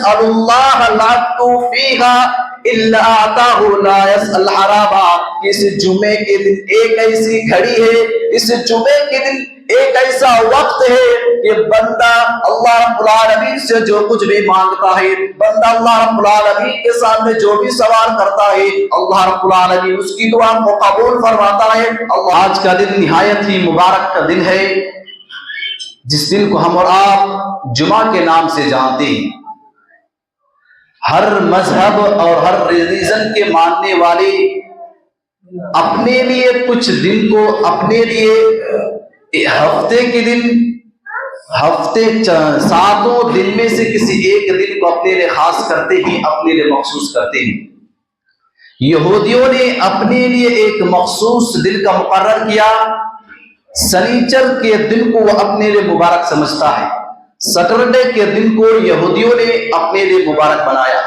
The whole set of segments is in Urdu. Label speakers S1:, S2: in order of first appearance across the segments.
S1: يسأل الله العبد فيها الا اعطاه لا يسأل حرابا. اس جمعے کے دن ایک ایسی گھڑی ہے، اس جمعے کے دن ایک ایسا وقت ہے کہ بندہ اللہ رب العالمین سے جو کچھ بھی مانگتا ہے، بندہ اللہ رب العالمین کے سامنے جو بھی سوال کرتا ہے، اللہ رب العالمین اس کی دعا کو قبول فرماتا ہے. آج کا دن نہایت ہی مبارک کا دن ہے، جس دن کو ہم اور آپ جمعہ کے نام سے جانتے ہیں. ہر مذہب اور ہر ریلیجن کے ماننے والے اپنے لیے کچھ دن کو اپنے لیے ہفتے کے دن، ہفتے 7 دن میں سے کسی ایک دن کو اپنے لیے خاص کرتے ہیں، اپنے لیے مخصوص کرتے ہیں. یہودیوں نے اپنے لیے ایک مخصوص دن کا مقرر کیا. سنیچر کے دن کو وہ اپنے لیے مبارک سمجھتا ہے. سیٹرڈے کے دن کو یہودیوں نے اپنے لیے مبارک بنایا،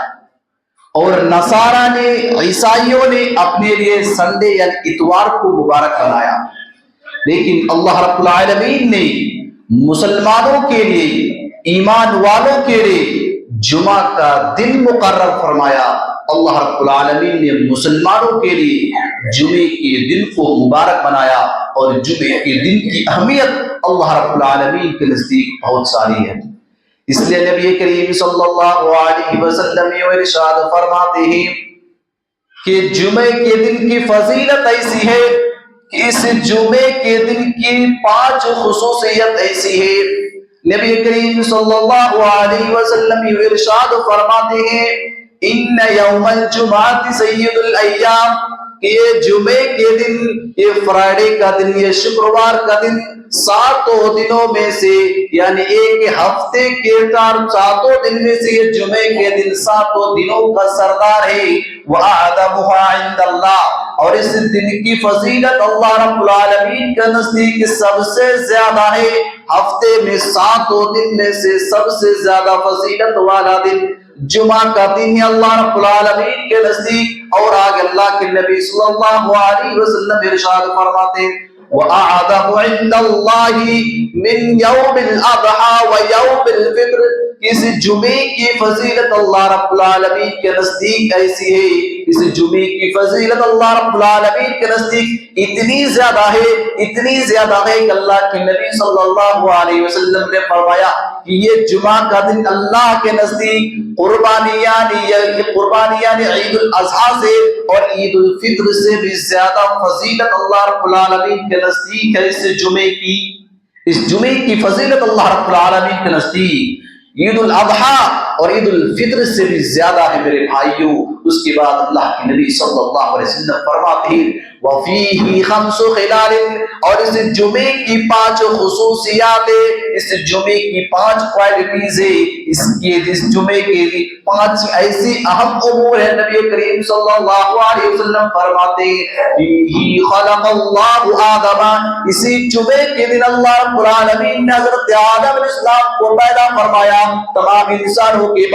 S1: اور نصارہ نے، عیسائیوں نے اپنے لیے سنڈے یعنی اتوار کو مبارک بنایا. لیکن اللہ رب العالمین نے مسلمانوں کے لیے، ایمان والوں کے لیے جمعہ کا دن مقرر فرمایا. اللہ رب العالمین نے مسلمانوں کے لیے جمعے کے دن کو مبارک بنایا، اور جمعے کے دن کی اہمیت اللہ رب العالمین کے نزدیک بہت ساری ہے. اس لیے نبی کریم صلی اللہ علیہ وسلم ارشاد فرماتے ہیں کہ جمعے کے دن کی فضیلت ایسی ہے کہ اس جمعے کے دن کی 5 خصوصیت ایسی ہے. نبی کریم صلی اللہ علیہ وسلم ارشاد فرماتے ہیں ان یوم الجمعہ سید الایام، کہ یہ جمعے کے دن، یہ فرائیڈے کا دن، یہ شکروار کا دن 7 دنوں میں سے، یعنی ایک ہفتے کے 7 دن میں سے یہ جمعے کے دن 7 دنوں کا سردار ہے. وَأَعْظَمُهَا عِنْدَ اللَّهِ، اور اس دن کی فضیلت اللہ رب العالمین کے نزدیک سب سے زیادہ ہے. ہفتے میں 7 دن میں سے سب سے زیادہ فضیلت والا دن جمعہ کا دن ہے اللہ رب العالمین کے نزدیک. اور آگے اللہ کے نبی صلی اللہ علیہ وسلم ارشاد فرماتے ہیں وَأَعْظَمُ عِنْدَ اللَّهِ مِنْ يَوْمِ الْأَضْحَى وَيَوْمِ الْفِطْرِ. اس جمعے کی فضیلت اللہ رب العالمین کے نزدیک ایسی ہے، اس جمعے کی فضیلت اللہ رب العالمین کے نزدیک اتنی زیادہ ہے، اتنی زیادہ ہے کہ اللہ کے نبی صلی اللہ علیہ وسلم نے فرمایا کہ یہ جمعہ کا دن اللہ کے نزدیک قربانیان عید الاضحیٰ سے اور عید الفطر سے بھی زیادہ فضیلت اللہ رب العالمین کے نزدیک ہے. اس جمعے کی فضیلت اللہ رب العالمین کے نزدیک عید الاضحیٰ اور عید الفطر سے بھی زیادہ ہے میرے بھائیوں. اس کے بعد اللہ کے نبی صلی اللہ علیہ وسلم فرماتے ہیں وَفِيهِ 5 خِلَالٍ، اور اس جمعے کی 5 خصوصیات، اس جمعے کی 5 کوالٹیز ہے. اس جمعے کے 5 ایسی اہم امور ہیں. نبی کریم صلی اللہ علیہ وسلم فرماتے ہیں فِيهِ خَلَقَ اللَّهُ آدَمَ، اسی جمعے کے دن اللہ رب العالمین نے حضرت آدم علیہ السلام کو پیدا فرمایا. تمام انسانوں کے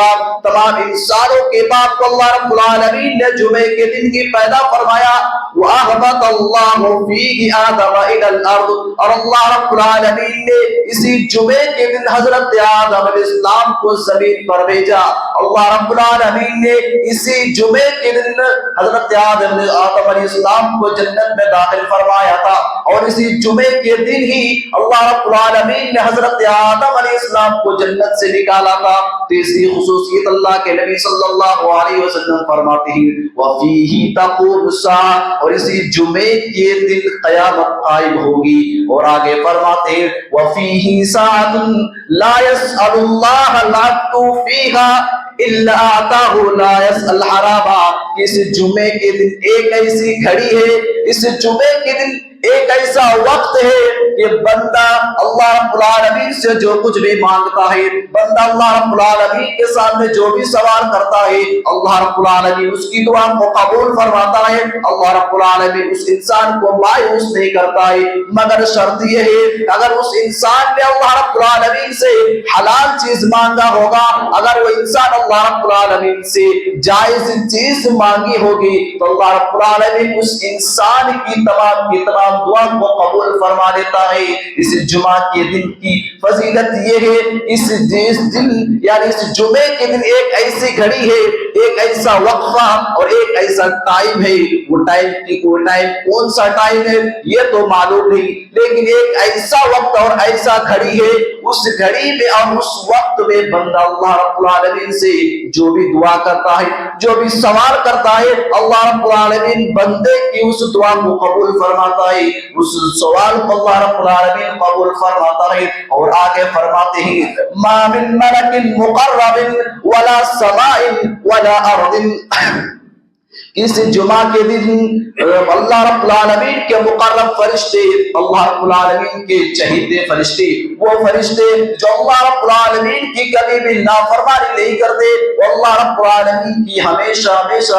S1: باپ کو اللہ رب العالمین نے جمعے کے دن کی پیدا فرمایا. وَأَهْبَطَ اللَّهُ فِيهِ آدَمَ إِلَى الْأَرْضِ، اور اللہ رب العالمین نے اسی جمعے کے دن حضرت آدم علیہ السلام کو زمین پر بھیجا. اللہ رب العالمین نے اسی جمعے کے دن حضرت آدم علیہ السلام کو جنت میں داخل فرمایا تھا، اور اسی جمعے کے دن ہی اللہ رب العالمین نے حضرت آدم علیہ السلام کو جنت سے نکالا تھا. تیسری خصوصیت اللہ کے نبی صلی اللہ علیہ وسلم فرماتے ہیں وَفِيهِ تَقُومُ السَّاعَةُ، اور اسی جمعے کے دن قیامت قائم ہوگی. اور آگے فرماتے ہیں وَفِيهِ سَاعَةٌ لَا يَسْأَلُ اللَّهَ الْعَبْدُ فِيهَا إِلَّا أَعْطَاهُ لَا يَسْأَلُ حَرَابًا. اس جمعے کے دن ایک ایسی گھڑی ہے، اس جمعے کے دن ایک ایسا وقت ہے کہ بندہ اللہ رب العالمین سے جو کچھ بھی مانگتا ہے، بندہ اللہ رب العالمین کے سامنے جو بھی سوال کرتا ہے، اللہ رب العالمین اس کی دعا کو قبول فرماتا ہے. اللہ رب العالمین اس انسان کو مایوس نہیں کرتا ہے، مگر شرط یہ ہے اگر اس انسان نے اللہ رب العالمین سے حلال چیز مانگا ہوگا، اگر وہ انسان اللہ رب العالمین سے جائز چیز مانگی ہوگی تو اللہ رب العالمین اس انسان کی تمام دعا کو قبول فرما لیتا ہے۔ اس جمعہ کے دن کی فضیلت یہ ہے، اس دن یعنی اس جمعے کے دن ایک ایسی گھڑی ہے، ایک ایسا وقفہ اور ایک ایسا ٹائم ہے، وہ ٹائم کون سا ٹائم ہے یہ تو معلوم نہیں، لیکن ایک ایسا وقت اور ایسا گھڑی ہے، اس گھڑی میں اور اس وقت میں بندہ اللہ رب العالمین سے جو بھی دعا کرتا ہے، جو بھی سوال کرتا ہے، اللہ رب العالمین بندے کی اس دعا کو قبول فرماتا ہے، اس سوال کو اللہ رب العالمین قبول فرماتا ہے۔ اور آگے فرماتے ہیں ما من ملک مقرب ولا سماء ولا ارض، اس جمعہ کے دن اللہ رب العالمین کے مقرب فرشتے، اللہ رب العالمین کے چہیتے فرشتے، وہ فرشتے جو اللہ رب العالمین کی کبھی بھی نافرمانی نہیں کرتے، وہ اللہ رب العالمین کی ہمیشہ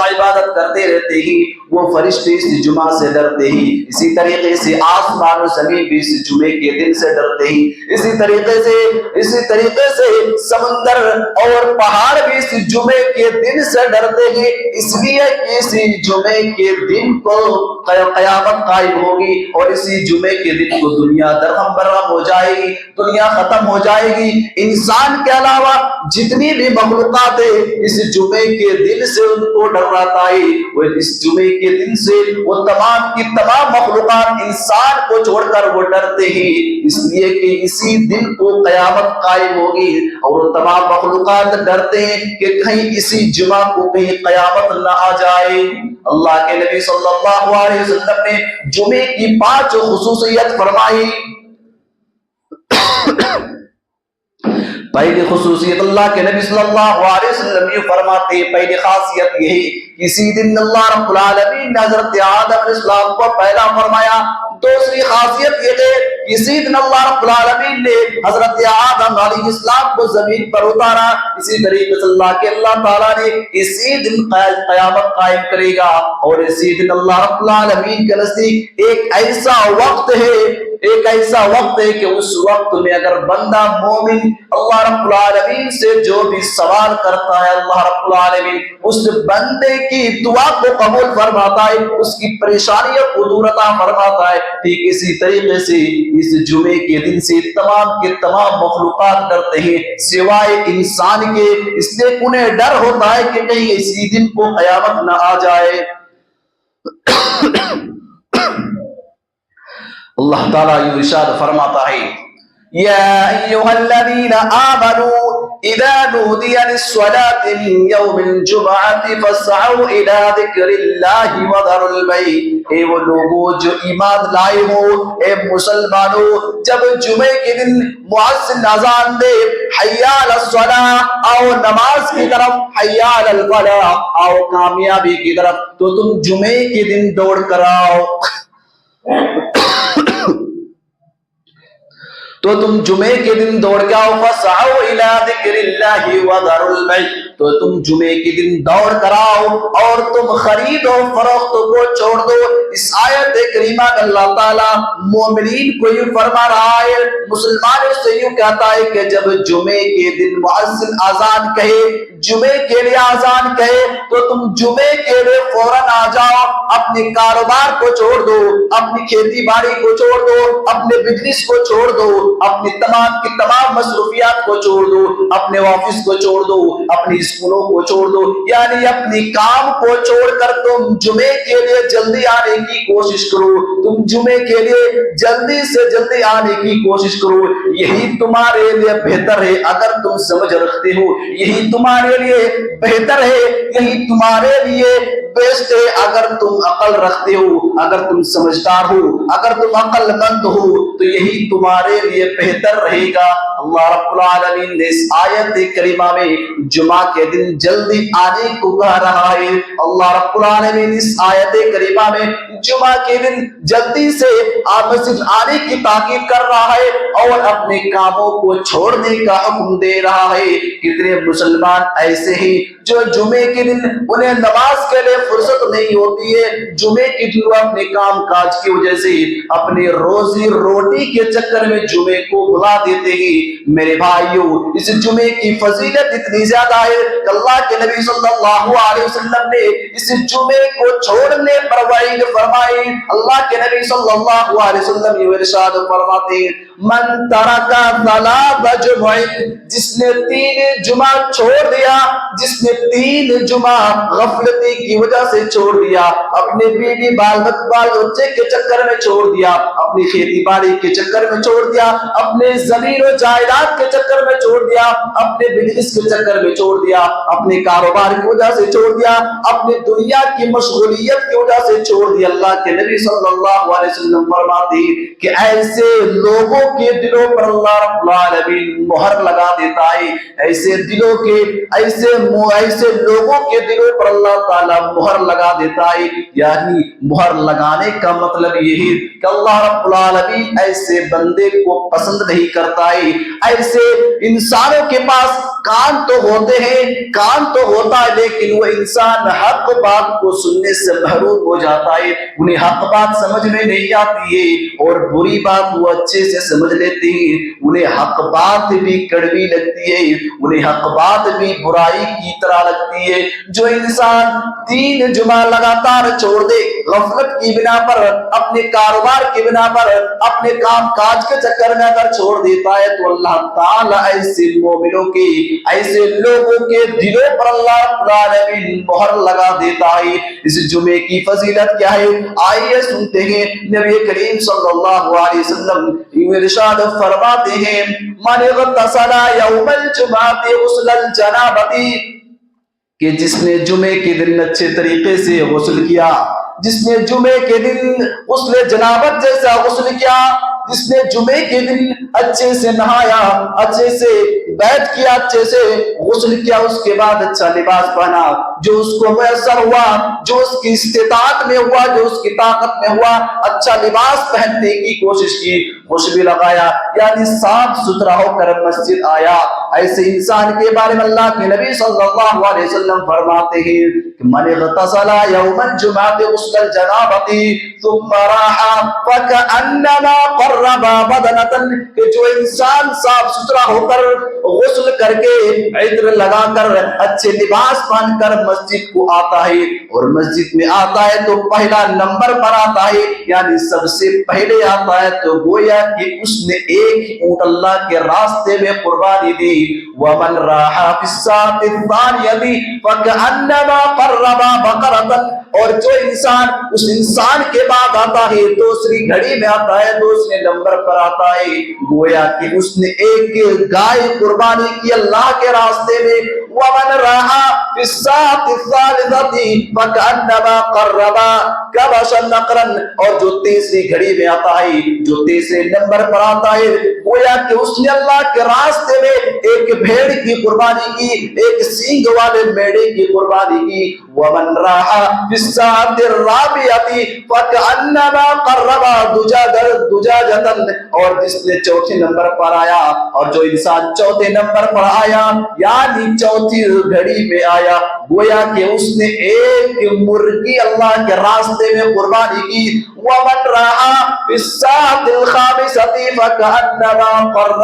S1: عبادت کرتے رہتے ہیں، وہ فرشتے اس جمعہ سے ڈرتے ہیں۔ اسی طریقے سے آسمان و زمین بھی اس جمعے کے دن سے ڈرتے ہیں، اسی طریقے سے سمندر اور پہاڑ بھی اس جمعے کے دن سے ڈرتے ہیں، اس لیے کہ اسی جمعے کے دن کو قیامت قائم ہوگی اور اسی جمعے کے دن کو دنیا درہم برہم ہو جائے گی، دنیا ختم ہو جائے گی۔ انسان کے علاوہ جتنی بھی مخلوقات ہیں اس جمعے کے دن سے ان کو ڈر رہتا ہے، وہ اس جمعے کے دن سے وہ تمام کی تمام مخلوقات انسان کو چھوڑ کر وہ ڈرتے ہیں، اس لیے کہ اسی دن کو قیامت قائم ہوگی اور تمام مخلوقات ڈرتے ہیں کہ کہیں اسی جمعہ کو کہیں قیامت نہ آ جائے۔ اللہ کے نبی صلی اللہ علیہ وسلم نے جمعے کی 5 خصوصیت فرمائی۔ پہلی خصوصیت اللہ کے نبی صلی اللہ علیہ وسلم یہ فرماتے ہیں، پہلی خاصیت یہ ہے کہ اسی دن اللہ رب العالمین نے حضرت آدم علیہ السلام کو پیدا فرمایا۔ دوسری خاصیت یہ ہے کہ اسی دن اللہ رب العالمین نے حضرت آدم علیہ السلام کو زمین پر اتارا، اسی طریقے سے اللہ تعالیٰ نے اسی دن قیامت قائم کرے گا، اور اسی دن اللہ رب العالمین کے نزدیک ایک ایسا وقت ہے کہ اس وقت میں اگر بندہ مومن اللہ رب العالمین سے جو بھی سوال کرتا ہے، اللہ رب العالمین اس بندے کی دعا کو قبول فرماتا ہے، اس کی پریشانیوں کو دور عطا فرماتا ہے۔ ٹھیک اسی طریقے سے اس جمعے کے دن سے تمام کے تمام مخلوقات ڈرتے ہیں سوائے انسان کے، اس لیے انہیں ڈر ہوتا ہے کہ کہیں اسی دن کو قیامت نہ آ جائے۔ اللہ تعالیٰ یہ ارشاد فرماتا ہے یا ایھا الذین آمنوا اذا نودی للصلاة من یوم الجمعة فاسعوا الى ذکر اللہ وذروا البیع، اے وہ لوگوں جو ایمان لائے ہو، اے مسلمانوں، جب جمعے کے دن مؤذن اذان دے حی علی الصلاة، آؤ نماز کی طرف، حی علی الفلاح، آؤ کامیابی کی طرف، تو تم جمعے کے دن دوڑ کر آؤ، تو تم جمعے کے دن دوڑ کے آؤ، فَاسْعَوْا إِلَىٰ ذِكْرِ اللَّهِ وَذَرُوا الْبَيْعَ، تو تم جمعے کے دن دوڑ کر آؤ اور تم خرید و فروخت کو چھوڑ دو۔ اس آیت کریمہ میں اللہ تعالیٰ مومنین کو یوں فرما رہا ہے، مسلمانوں سے یوں کہتا ہے کہ جب جمعے کے دن مؤذن اذان کہے، جمعے کے لیے اذان کہے، تو تم جمعے کے لیے فوراً آ جاؤ، اپنے کاروبار کو چھوڑ دو، اپنی کھیتی باڑی کو چھوڑ دو، اپنے بزنس کو چھوڑ دو، اپنی تمام کی تمام مصروفیات کو چھوڑ دو، اپنے آفس کو چھوڑ دو، اپنی اسکولوں کو چھوڑ دو، یعنی اپنی کام کو چھوڑ کر تم جمعے کے لیے جلدی آنے کی کوشش کرو، تم جمعے کے لیے جلدی سے جلدی آنے کی کوشش کرو، یہی تمہارے لیے بہتر ہے اگر تم سمجھ رکھتے ہو، یہی تمہارے لیے بہتر ہے، یہی تمہارے لیے بیسٹ ہے اگر تم عقل رکھتے ہو، اگر تم سمجھدار ہو، اگر تم عقل مند ہو، تو یہی تمہارے لیے بہتر رہے گا۔ اللہ رب العالمین نے اس آیت کریمہ میں جمعہ کے دن جلدی آنے کو کہہ رہا ہے، اللہ رب العالمین اس آیت کریمہ میں جمعہ کے دن جلدی سے مسجد آنے کی تاکید کر رہا ہے اور اپنے کاموں کو چھوڑنے کا حکم دے رہا ہے۔ کتنے مسلمان ایسے ہی جو جمعے کے دن انہیں نماز کے لیے فرصت نہیں ہوتی ہے، جمعے کے دن وہ اپنے کام کاج کی وجہ سے اپنی روزی روٹی کے چکر میں جمعے جمعے کو بھلا دیتے ہیں۔ میرے بھائیوں، اس جمعے کی فضیلت اتنی زیادہ ہے کہ اللہ کے نبی صلی اللہ علیہ وسلم نے اس جمعے کو چھوڑنے پر وعید فرمائی۔ اللہ کے نبی صلی اللہ علیہ وسلم یہ ارشاد فرماتے ہیں، من ترک ثلاث جمع، جس نے 3 جمعہ چھوڑ دیا، جس نے 3 جمعہ غفلتی کی وجہ سے چھوڑ دیا، اپنے بیوی بال بچے کے چکر میں چھوڑ دیا، اپنی کھیتی باڑی کے چکر میں چھوڑ دیا، اپنے زمین و جائیداد کے چکر میں چھوڑ دیا، اپنے بزنس کے چکر میں چھوڑ دیا، اپنے کاروبار کی وجہ سے چھوڑ دیا، اپنے دنیا کی مشغولیت کی وجہ سے چھوڑ دیا۔ اللہ کے نبی صلی اللہ علیہ وسلم فرماتے ہیں کہ ایسے لوگوں کے دلوں پر اللہ رب العالمین مہر لگا دیتا ہے، ایسے دلوں کے ایسے لوگوں کے دلوں پر اللہ تعالی مہر لگا دیتا ہے۔ یعنی مہر لگانے کا مطلب یہ ہے کہ اللہ رب العالمین ایسے بندے کو پسند نہیں کرتا ہے۔ ایسے انسانوں کے پاس کان تو ہوتے ہیں، کان تو ہوتا ہے، لیکن وہ انسان حق بات کو سننے سے محروم ہو جاتا ہے، انہیں حق بات سمجھ میں نہیں آتی ہے، اور بری بات وہ اچھے سے سمجھ لیتے ہیں، انہیں حق بات بھی کڑوی لگتی ہے، انہیں حق بات بھی برائی کی طرح لگتی ہے۔ جو انسان 3 جمعہ لگاتار چھوڑ دے، غفلت کی بنا پر، اپنے کاروبار کی بنا پر، اپنے کام کاج کے چکر میں اگر چھوڑ دیتا ہے، تو اللہ تعالیٰ ایسے مومنوں کے، ایسے لوگوں کے دلوں پر اللہ رب العالمین مہر لگا دیتا ہے۔ اس جمعے کی فضیلت کیا ہے؟ آئیے سنتے ہیں۔ نبی کریم صلی اللہ علیہ وسلم ارشاد فرماتے ہیں، من اغتسل یوم الجمعۃ غسل الجنابۃ، کہ جس نے جمعے کے دن اچھے طریقے سے غسل کیا، جس نے جمعے کے دن غسل جنابت جیسا غسل کیا، جس نے جمعے کے دن اچھے سے نہایا، اچھے سے بیٹھ کیا، اچھے سے غسل کیا، اس کے بعد اچھا لباس پہنا، جو اس کو میسر ہوا، جو اس کی استطاعت میں ہوا، جو اس کی طاقت میں ہوا، اچھا لباس پہننے کی کوشش کی، خوشبو لگایا، یعنی صاف ستھرا ہو کر مسجد آیا، ایسے انسان کے بارے میں اللہ کے نبی صلی اللہ علیہ وسلم فرماتے ہیں کہ من اغتسل یوم الجمعۃ غسل الجنابۃ ثم راح فكأنما قرب بدنة، کہ جو انسان صاف ستھرا ہو کر غسل کر کے عطر لگا کر اچھے لباس پہن کر مسجد کو آتا ہے، اور مسجد میں آتا ہے تو پہلا نمبر پر آتا ہے، یعنی سب سے پہلے آتا ہے، تو گویا کہ اس نے ایک اونٹ اللہ کے راستے میں قربانی دی۔ ومن راح فی الساعۃ الثانیہ فکأنما قرب بقرۃ، اور جو انسان اس انسان کے بعد آتا ہے، دوسری گھڑی میں آتا ہے، دوسرے نمبر پر آتا ہے، گویا کہ اس نے ایک گائے قربانی کی اللہ کے راستے میں۔ ومن راح فی الساعۃ الثالثۃ فکأنما قرب کبشا نقرا، اور جو تیسری گھڑی میں آتا ہے، جو تیسرے نمبر پر آتا ہے، گویا کہ اس نے اللہ کے راستے میں ایک بھیڑ کی قربانی کی، ایک سینگ والے میڑے کی قربانی کی۔ ومن راح فی الساعۃ الرابعۃ فکأنما قرب دجاجۃ، اور جس نے چوتھے نمبر پر آیا، اور جو انسان چوتھے نمبر پر آیا، یعنی چوتھی گھڑی میں آیا، گویا کہ اس نے ایک مرغی اللہ کے راستے میں قربانی کی۔ ومن راح فی الساعۃ الخامسۃ فکأنما قرب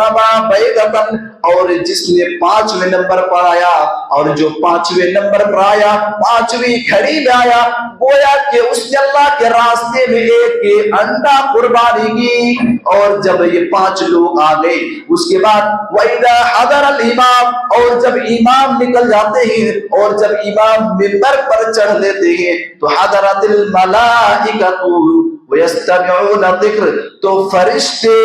S1: بیضۃ، اور جس نے 5ویں نمبر پر آیا، اور جو 5ویں نمبر پر آیا، 5ویں گھڑی میں آیا، گویا کہ اس نے اللہ کے راستے میں ایک انڈا قربانی کی۔ اور جب یہ 5 لوگ آ گئے، اس کے بعد وَإِذَا حَضَرَ الْإِمَامُ، اور جب امام نکل جاتے ہیں، اور جب امام منبر پر چڑھ لیتے ہیں، تو حضرت الملائکۃ وَيَسْتَمِعُونَ الذِّکْرَ، تو فرشتے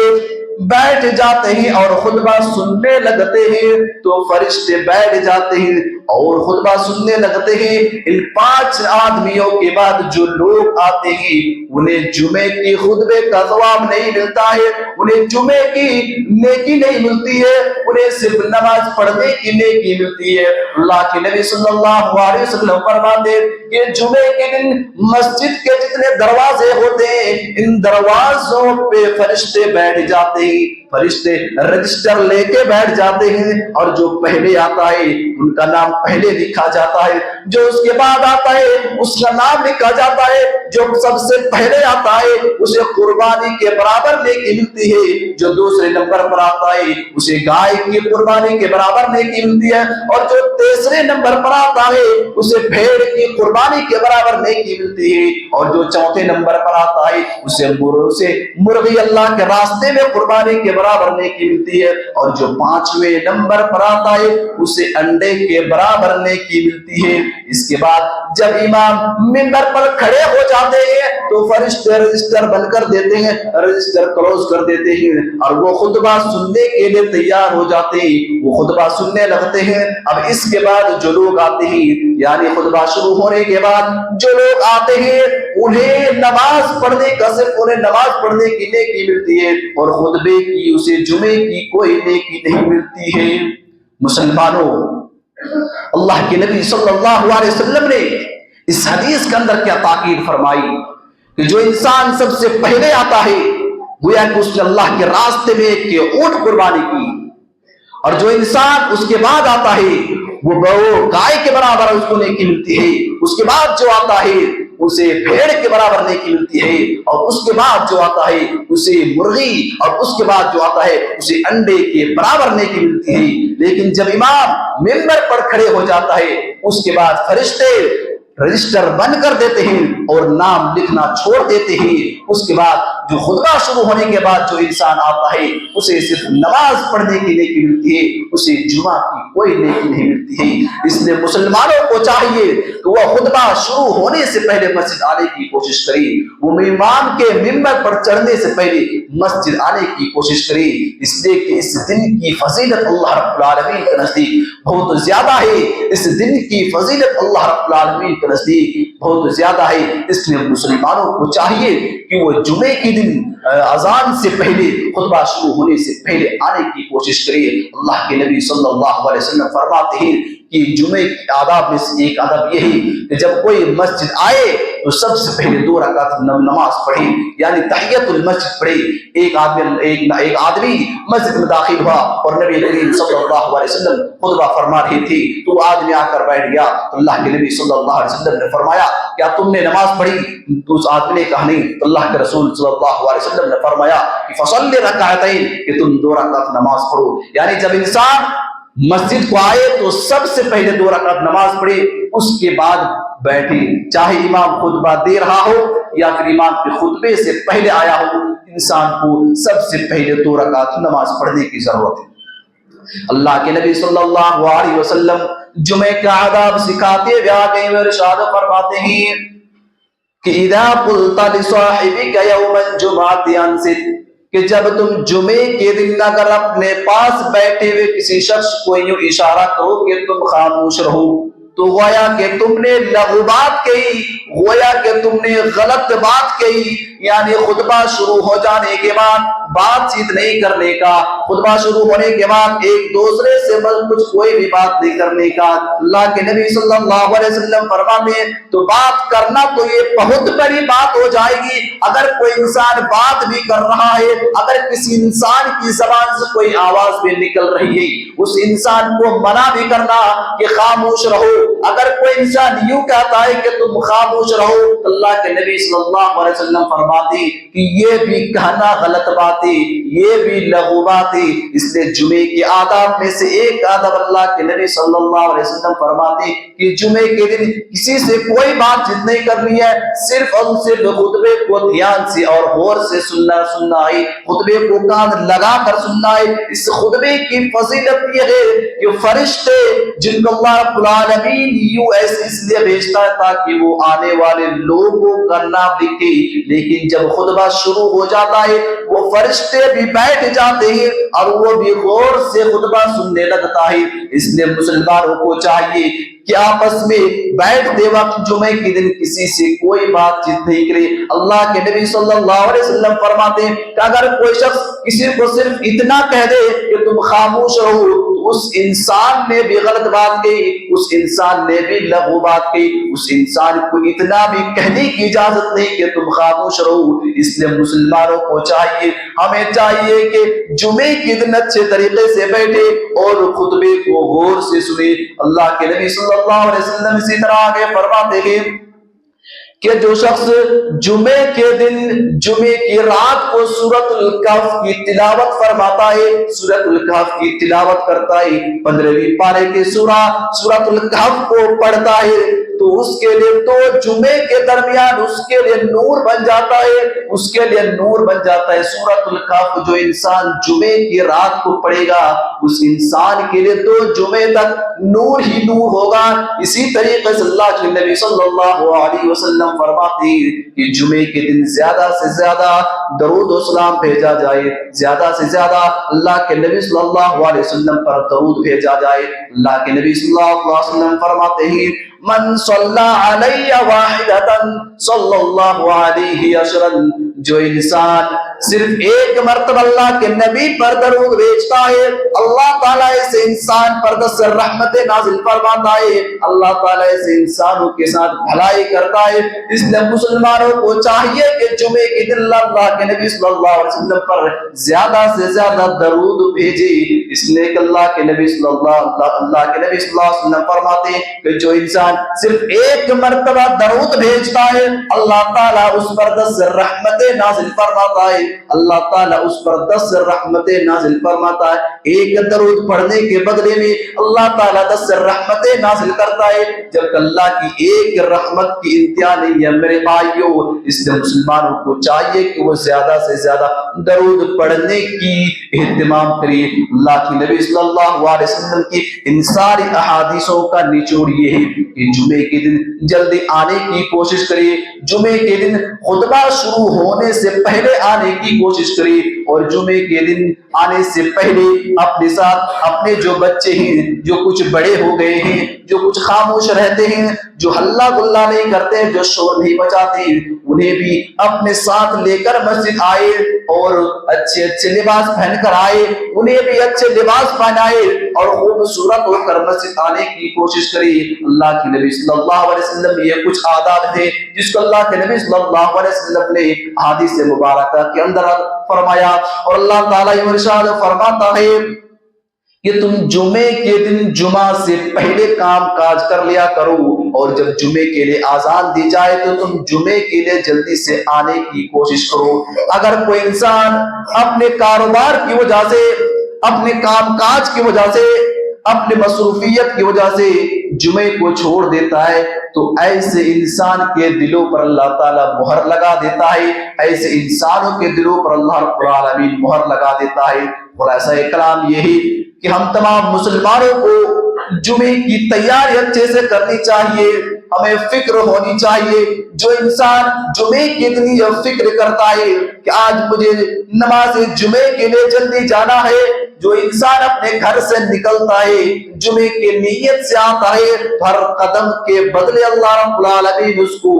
S1: بیٹھ جاتے ہیں اور خطبہ سننے لگتے ہیں، تو فرشتے بیٹھ جاتے ہیں اور خطبہ سننے لگتے ہیں۔ ان 5 آدمیوں کے بعد جو لوگ آتے ہیں، انہیں جمعے کی خطبے کا ثواب نہیں ملتا ہے، انہیں جمعے کی نیکی نہیں ملتی ہے، انہیں صرف نماز پڑھنے کی نیکی ملتی ہے۔ اللہ کے نبی صلی اللہ علیہ وسلم فرماتے کہ جمعے کے دن مسجد کے جتنے دروازے ہوتے ہیں، ان دروازوں پہ فرشتے بیٹھ جاتے ہیں، فرشتے رجسٹر لے کے بیٹھ جاتے ہیں، اور جو پہلے آتا ہے ان کا نام پہلے لکھا جاتا ہے، جو اس کے بعد آتا ہے اس کا نام لکھا جاتا ہے، جو سب سے پہلے آتا ہے اسے قربانی کے برابر نیکی ملتی ہے، جو دوسرے نمبر پر آتا ہے اسے گائے کی قربانی کے برابر نیکی ملتی ہے، اور جو تیسرے نمبر پر آتا ہے اسے بھیڑ کی قربانی کے برابر نیکی ملتی ہے، اور جو چوتھے نمبر پر آتا ہے اسے مرغی اللہ کے راستے میں قربانی کے برابر نیکی ملتی ہے، اور جو پانچویں نمبر پر آتا ہے اسے انڈے کے برابر نیکی ملتی ہے۔ اس کے بعد جب امام منبر پر کھڑے ہو جاتے ہیں تو فرشتے رجسٹر بند کر دیتے ہیں، رجسٹر کلوز کر دیتے ہیں، اور وہ خطبہ سننے کے لیے تیار ہو جاتے ہیں، وہ خطبہ سننے لگتے ہیں۔ اب اس کے بعد جو لوگ آتے ہیں، یعنی خطبہ شروع ہونے کے بعد جو لوگ آتے ہیں انہیں نماز پڑھنے کا صرف انہیں نماز پڑھنے کی نیکی ملتی ہے، اور خطبے کی اسے جمعے کی کوئی نیکی نہیں ملتی ہے۔ مسلمانوں، اللہ کے نبی صلی اللہ علیہ وسلم نے اس حدیث کے اندر کیا تاکید فرمائی کہ جو انسان سب سے پہلے آتا ہے گویا کہ اس نے اللہ کے راستے میں ایک اونٹ قربانی کی، اور جو انسان اس کے بعد آتا ہے وہ گائے کے برابر اس کو نیکی ملتی ہے، اس کے بعد جو آتا ہے اسے بھیڑ کے برابر نیکی ملتی ہے، اور اس کے بعد جو آتا ہے اسے مرغی، اور اس کے بعد جو آتا ہے اسے انڈے کے برابر نیکی ملتی ہے۔ لیکن جب امام منبر پر کھڑے ہو جاتا ہے اس کے بعد فرشتے رجسٹر بند کر دیتے ہیں اور نام لکھنا چھوڑ دیتے ہیں۔ اس کے بعد جو خطبہ شروع ہونے کے بعد جو انسان آتا ہے اسے صرف نماز پڑھنے کی نیکی ملتی ہے، اسے جمعہ کی کوئی نیکی نہیں ملتی ہے۔ اس لیے مسلمانوں کو چاہیے کہ وہ خطبہ شروع ہونے سے پہلے مسجد آنے کی کوشش کرے، وہ امام کے منبر پر چڑھنے سے پہلے مسجد آنے کی کوشش کرے، اس لیے کہ اس دن کی فضیلت اللہ رب العالمین کے نزدیک بہت زیادہ ہے، اس دن کی فضیلت اللہ رب العالمین کے نزدیک بہت زیادہ ہے۔ اس لیے مسلمانوں کو چاہیے کہ وہ جمعے کے دن اذان سے پہلے خطبہ شروع ہونے سے پہلے آنے کی کوشش کرے۔ اللہ کے نبی صلی اللہ علیہ وسلم فرماتے ہیں کہ جمعے کے آداب میں سے ایک آداب یہ ہے کہ جب کوئی مسجد آئے تو سب سے پہلے 2 رکعت نماز پڑھے، یعنی تحیت المسجد پڑھے۔ ایک آدمی مسجد میں داخل ہوا اور نبی کریم صلی اللہ علیہ وسلم خطبہ فرما رہے تھے، تو وہ آدمی آ کر بیٹھ گیا، تو اللہ کے نبی صلی اللہ علیہ وسلم نے فرمایا کیا تم نے نماز پڑھی؟ تو اس آدمی نے کہا نہیں، تو اللہ کے رسول صلی اللہ علیہ وسلم نے فرمایا کہ فصلی رکعتین، کہ تم 2 رکعت نماز پڑھو۔ یعنی جب انسان مسجد کو آئے تو سب سے پہلے 2 رکعت نماز پڑھے، اس کے بعد بیٹھے، چاہے امام خطبہ دے رہا ہو یا پھر امام کے خطبے سے پہلے آیا ہو، انسان کو سب سے پہلے 2 رکعت نماز پڑھنے کی ضرورت ہے۔ اللہ کے نبی صلی اللہ علیہ وسلم جمعے کا آداب سکھاتے ہوئے آگے ارشاد فرماتے ہیں کہ اذا قلت لصاحبك يوم الجمعة انصت، کہ جب تم جمعے کے دن اگر اپنے پاس بیٹھے ہوئے کسی شخص کو یوں اشارہ کرو کہ تم خاموش رہو، تو گویا کہ تم نے لغو بات کہی، گویا کہ تم نے غلط بات کہی۔ یعنی خطبہ شروع ہو جانے کے بعد بات چیت نہیں کرنے کا، خطبہ شروع ہونے کے بعد ایک دوسرے سے کچھ کوئی بھی بات نہیں کرنے کا۔ اللہ کے نبی صلی اللہ علیہ وسلم فرماتے ہیں تو بات کرنا تو یہ بہت بڑی بات ہو جائے گی۔ اگر کوئی انسان بات بھی کر رہا ہے، اگر کسی انسان کی زبان سے کوئی آواز بھی نکل رہی ہے، اس انسان کو منع بھی کرنا کہ خاموش رہو۔ اگر کوئی انسان یوں کہتا ہے کہ تم خاموش رہو، اللہ کے نبی صلی اللہ علیہ وسلم فرماتے کہ یہ بھی کہنا غلط بات ہے، یہ بھی لغو بات ہے۔ اس لیے جمعے کے آداب میں سے ایک آداب اللہ کے نبی صلی اللہ علیہ وسلم فرماتے کہ جمعے کے دن کسی سے کوئی بات چیت نہیں کرنی ہے، صرف اور صرف خطبے کو دھیان سے اور غور سے سننا ہے، خطبے کو کان لگا کر سننا ہے۔ اس خطبے کی فضیلت یہ ہے کہ فرشتے جن کو اللہ رب العالمین یوں ایسے اس لیے بھیجتا ہے تاکہ وہ آنے والے لوگوں کا نام لکھے، لیکن جب خطبہ شروع ہو جاتا ہے وہ فرشتے بھی بیٹھ جاتے ہیں اور وہ بھی غور سے خطبہ سننے لگتا ہے۔ اس لیے مسلمانوں کو چاہیے کہ آپس میں بیٹھتے وقت جمعے کے دن کسی سے کوئی بات چیت نہیں کرے۔ اللہ کے نبی صلی اللہ علیہ وسلم فرماتے ہیں کہ اگر کوئی شخص کسی کو صرف اتنا کہہ دے کہ تم خاموش رہو، تو اس انسان نے بھی غلط بات کہی، اس انسان نے بھی لغو بات کہی، اس انسان کو اتنا بھی کہنے کی اجازت نہیں کہ تم خاموش رہو۔ اس لیے مسلمانوں کو چاہیے، ہمیں چاہیے کہ جمعے کے دن اچھے طریقے سے بیٹھے اور خطبے کو غور سے سنے۔ اللہ کے نبی صلی اللہ علیہ وسلم اسی طرح آگے فرماتے ہیں کہ جو شخص جمعے کے دن جمعے کی رات کو سورۃ الکہف کی تلاوت فرماتا ہے، سورۃ الکہف کی تلاوت کرتا ہے، 15ویں پارے کی سورۃ الکہف کو پڑھتا ہے، تو اس کے لیے تو جمعے کے درمیان اس کے لیے نور بن جاتا ہے، اس کے لیے نور بن جاتا ہے۔ سورۃ الکہف جو انسان جمعے کی رات کو پڑھے گا اس انسان کے لیے تو جمعے تک نور ہی نور ہوگا۔ اسی طریقے سے اللہ کے نبی صلی اللہ علیہ وسلم فرماتے ہیں کہ جمعے کے دن زیادہ سے زیادہ درود و سلام بھیجا جائے، زیادہ سے زیادہ اللہ کے نبی صلی اللہ علیہ وسلم پر درود بھیجا جائے۔ اللہ کے نبی صلی اللہ علیہ وسلم فرماتے ہیں من صلی علی واحدۃ صلی اللہ علیہ عشرا، جو انسان صرف ایک مرتبہ اللہ کے نبی پر درود بھیجتا ہے اللہ تعالیٰ اس انسان پر 10 رحمتیں نازل فرماتا ہے، اللہ تعالیٰ اس انسانوں کے ساتھ بھلائی کرتا ہے۔ اس لیے مسلمانوں کو چاہیے کہ جمعے کے دن اللہ کے نبی صلی اللہ علیہ وسلم پر زیادہ سے زیادہ درود بھیجے، اس لیے کہ اللہ کے نبی صلی اللہ علیہ وسلم فرماتے ہیں کہ جو انسان صرف ایک مرتبہ درود بھیجتا ہے اللہ تعالیٰ اس پر 10 رحمتیں نازل فرماتا ہے، اللہ تعالیٰ اس پر 10 رحمتیں نازل فرماتا ہے۔ ایک درود پڑھنے کے بدلے میں اللہ تعالیٰ 10 رحمتیں نازل کرتا ہے، جبکہ اللہ کی ایک رحمت کی انتہا نہیں ہے میرے بھائیوں۔ اس لیے مسلمانوں کو چاہیے کہ وہ زیادہ سے زیادہ درود پڑھنے کی اہتمام کریے۔ اللہ کے نبی صلی اللہ علیہ وسلم کی ان ساری احادیثوں کا نچوڑ یہ ہے کہ جمعے کے دن جلدی آنے کی کوشش کریے، جمعے کے دن خطبہ شروع ہونے سے پہلے آنے کی کوشش کریے، اور جمعے کے دن آنے سے پہلے اپنے ساتھ اپنے جو بچے ہیں جو کچھ بڑے ہو گئے ہیں، جو کچھ خاموش رہتے ہیں، جو ہلہ گلا نہیں کرتے، جو شور نہیں مچاتے، انہیں بھی اپنے ساتھ لے کر مسجد آئے اور اچھے اچھے لباس پہن کر آئے، انہیں بھی اچھے لباس پہنائے اور خوبصورت ہو کر مسجد آنے کی کوشش کری۔ اللہ کے نبی صلی اللہ علیہ وسلم یہ کچھ آداب تھے جس کو اللہ کے نبی صلی اللہ علیہ وسلم نے حدیث مبارکہ کے اندر فرمایا، اور اللہ تعالیٰ یہ ارشاد فرماتا ہے کہ تم جمعے کے دن جمعہ سے پہلے کام کاج کر لیا کرو، اور جب جمعے کے لیے اذان دی جائے تو تم جمعے کے لیے جلدی سے آنے کی کوشش کرو۔ اگر کوئی انسان اپنے کاروبار کی وجہ سے، اپنے کام کاج کی وجہ سے، اپنے مصروفیت کی وجہ سے جمعے کو چھوڑ دیتا ہے تو ایسے انسان کے دلوں پر اللہ تعالیٰ مہر لگا دیتا ہے، ایسے انسانوں کے دلوں پر اللہ رب العالمین مہر لگا دیتا ہے۔ خلاصہ کلام یہی کہ ہم تمام مسلمانوں کو جمعے کی تیاری اچھے سے کرنی چاہیے، ہمیں فکر ہونی چاہیے۔ جو انسان جمعے کے دن یہ فکر کرتا ہے کہ آج مجھے نماز جمعے کے لیے جلدی جانا ہے، جو انسان اپنے گھر سے نکلتا ہے جمعے کے نیت سے آتا ہے، ہر قدم کے بدلے اللہ رب العالمین اس کو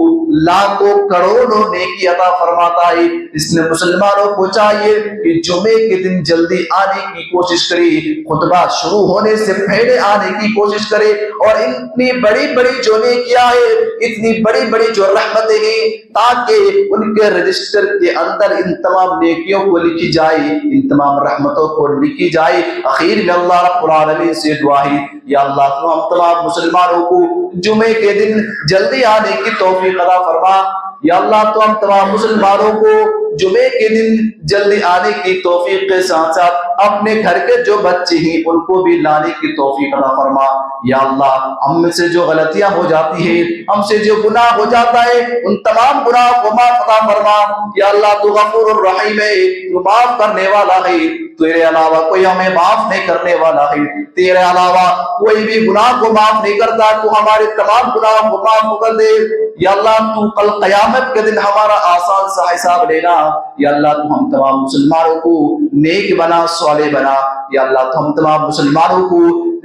S1: لاکھوں کروڑوں نیکی عطا فرماتا ہے۔ اس لیے مسلمانوں کو چاہیے کہ جمعے کے دن جلدی آنے کی کوشش کرے، خطبہ شروع ہونے سے پہلے آنے کی کوشش کرے، اور اتنی بڑی بڑی جو نیکیاں ہیں، اتنی بڑی بڑی جو رحمتیں ہیں، تاکہ ان کے رجسٹر کے اندر ان تمام نیکیوں کو لکھی جائے، ان تمام رحمتوں کو لکھی جائے۔ اخیر میں اللہ رب العالمین سے دعا ہے یا اللہ تو ہم تمام مسلمانوں کو جمعے کے دن جلدی آنے کی توفیق عطا فرما، یا اللہ تو ہم تمام مسلمانوں کو جمعے کے دن جلدی آنے کی توفیق کے ساتھ ساتھ اپنے گھر کے جو بچے ہیں ان کو بھی لانے کی توفیق عطا فرما۔ یا اللہ ہم میں سے جو غلطیاں ہو جاتی ہیں، ہم سے جو گناہ ہو جاتا ہے، ان تمام گناہ کو معاف عطا فرما۔ یا اللہ تو غفور الرحیم ہے، تو معاف کرنے والا ہے، تیرے علاوہ کوئی ہمیں معاف نہیں کرنے والا ہے، تیرے علاوہ کوئی بھی گناہ کو معاف نہیں کرتا، تو ہمارے تمام گناہ کو معاف کر دے۔ یا اللہ تو کل قیامت کے دن ہمارا آسان سا حساب لینا۔ یا اللہ تو ہم تمام مسلمانوں کو نیک بنا، صالح بنا۔ یا اللہ تو ہم تمام مسلمانوں کو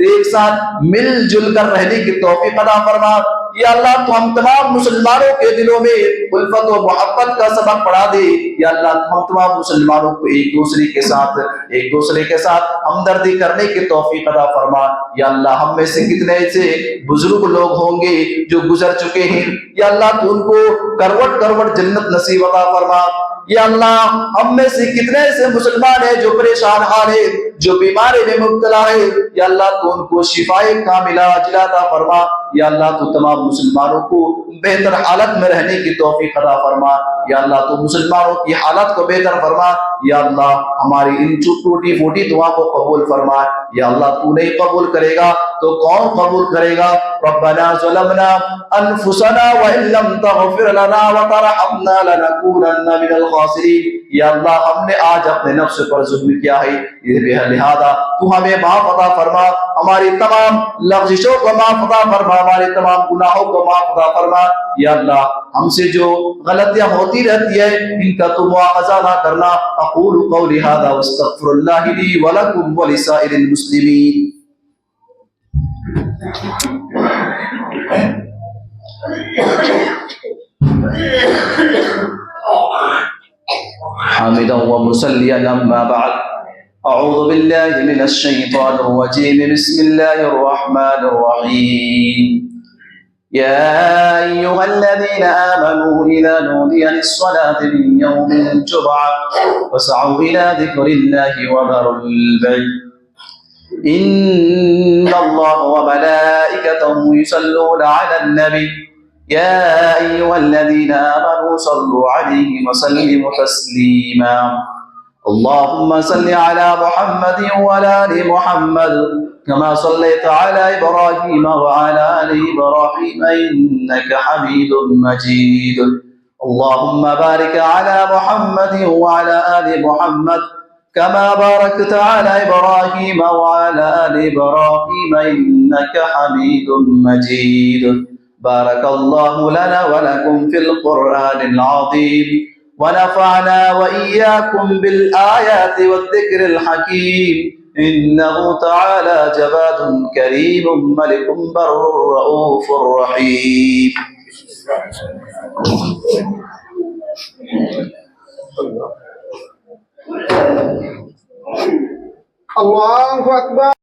S1: ایک ساتھ مل جل کر رہنے کی توفیق عطا فرما۔ یا اللہ تو ہم تمام مسلمانوں کے دلوں میں الفت و محبت کا سبق پڑھا دے۔ یا اللہ تو ہم تمام مسلمانوں کو ایک دوسرے کے ساتھ ہمدردی کرنے کی توفیق عطا فرما۔ یا اللہ ہم میں سے کتنے ایسے بزرگ لوگ ہوں گے جو گزر چکے ہیں، یا اللہ تو ان کو کروٹ کروٹ جنت نصیب عطا فرما۔ یا اللہ ہم میں سے کتنے ایسے مسلمان ہیں جو پریشان حال ہے، جو بیماری میں مبتلا ہے، یا اللہ تو ان کو شفائے کاملہ عاجلہ عطا فرما۔ یا اللہ تو تمام مسلمانوں کو بہتر حالت میں رہنے کی توفیق عطا فرما، یا اللہ تو مسلمانوں کی حالت کو بہتر فرما، یا اللہ ہماری ان ٹوٹی پھوٹی دعا کو قبول فرما، یا اللہ تو نہیں قبول کرے گا تو کون قبول کرے گا؟ ربنا ظلمنا انفسنا وان لم تغفر لنا وترحمنا لنكونن من الخاسرین، یا اللہ ہم نے آج اپنے نفس پر ظلم کیا ہے، لہذا تو ہمیں معاف عطا فرما، ہماری تمام لغزشوں کو معاف عطا فرما، ہمارے تمام گناہوں کو معاف عطا فرما، یا اللہ ہم سے جو غلطیاں ہوتی رہتی ہے ان کا تو مواخذہ نہ کرنا۔ اقول قولی ھذا واستغفر اللہ لی ولکم ولسائر المسلمین۔ حامدا ومصليا اما بعد، اعوذ بالله من الشيطان الرجيم، بسم الله الرحمن الرحيم، يا ايها الذين امنوا اذا نودي للصلاة من يوم الجمعة فاسعوا الى ذكر الله وذروا البيع، ان الله وملائكته يصلون على النبي، يا أيها الذين آمنوا صلوا عليه وسلموا تسليما، اللهم صل على محمد وعلى آل محمد كما صليت على إبراهيم وعلى آل إبراهيم إنك حميد مجيد، اللهم بارك على محمد وعلى آل محمد كما باركت على إبراهيم وعلى آل إبراهيم إنك حميد مجيد۔ بارك الله لنا ولكم في القرآن العظيم، ونفعنا وإياكم بالآيات والذكر الحكيم، إنه تعالى جواد كريم ملك بر رؤوف رحيم۔
S2: الله أكبر۔